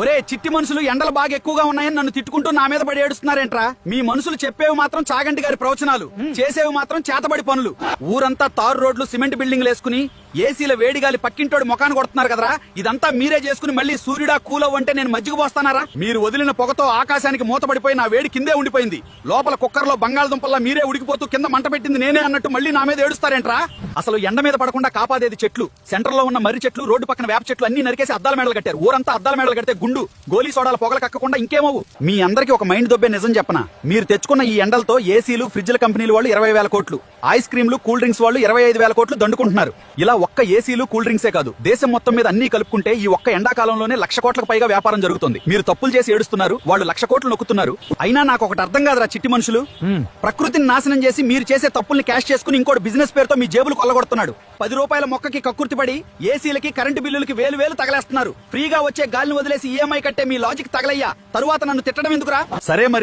ఒరే చిట్టి మనుషులు ఎండలు బాగా ఎక్కువగా ఉన్నాయని నన్ను తిట్టుకుంటూ నా మీద పడి ఏడుస్తున్నారేంట్రా? మీ మనుషులు చెప్పేవి మాత్రం చాగంటి గారి ప్రవచనాలు, చేసేవి మాత్రం చేతబడి పనులు. ఊరంతా తారు రోడ్లు సిమెంట్ బిల్డింగ్లు వేసుకుని ఏసీల వేడిగాలి పక్కింటోడి ముఖాన్ని కొడుతున్నారు కదరా. ఇదంతా మీరే చేసుకుని మళ్ళీ సూర్యుడా కూలవ్ అంటే నేను మజ్జిగ పోస్తానారా? మీరు వదిలిన పొగతో ఆకాశానికి మూతపడిపోయి నా వేడి కిందే ఉండిపోయింది. లోపల కుక్కర్లో బంగాళదుంపల్లా మీరే ఉడికిపోతూ కింద మంట పెట్టింది నేనే అన్నట్టు మళ్ళీ నా మీద ఏడుస్తారేంట్రా? అసలు ఎండ మీద పడకుండా కాపాడేది చెట్లు. సెంటర్ లో ఉన్న మర్రి చెట్లు, రోడ్డు పక్కన వేప చెట్లు అన్ని నరికేసి అద్దాల మేడలు కట్టారు. ఊరంతా అద్దాల మేడలు కడితే గుండు గోలీ సోడాల పొగలు కక్కకుండా ఇంకేమవు. మీ అందరికి ఒక మైండ్ దొబ్బే నిజం చెప్పనా? మీరు తెచ్చుకున్న ఈ ఎండలతో ఏసీలు, ఫ్రిడ్జ్ల కంపెనీలు వాళ్ళు 20,000 కోట్లు, ఐస్ క్రీమ్లు, కూల్ డ్రింక్స్ వాళ్ళు 25,000 కోట్లు దండుకుంటున్నారు. ఇలా ఒక్క ఏసీలు, కూల్ డ్రింక్సే కాదు, దేశం మొత్తం మీద అన్ని కలుపుకుంటే ఈ ఒక్క ఎండాకాలంలోనే 1,00,000 కోట్లకు పైగా వ్యాపారం జరుగుతుంది. మీరు తప్పులు చేసి ఏడుస్తున్నారు, వాళ్ళు 1,00,000 కోట్లు నొక్కుతున్నారు. అయినా నాకు ఒకటి అర్థం కాదురా చిట్టి మనుషులు. ప్రకృతిని నాశనం చేసి మీరు చేసే తప్పుల్ని క్యాష్ చేసుకుని ఇంకోటి బిజినెస్ పేరుతో మీ జేబులు కొల్లగొడుతున్నాడు. 10 రూపాయల మొక్కకి కక్కుర్తిపడి ఏసీలకి, కరెంటు బిల్లులకి వేలు తగలేస్తున్నారు. ఫ్రీగా వచ్చే గాలిని వదిలేసి ఈఎంఐ కట్టే మీ లాజిక్ తగలయ్యా. తరువాత నన్ను తిట్టడం ఎందుకురా? సరే మరి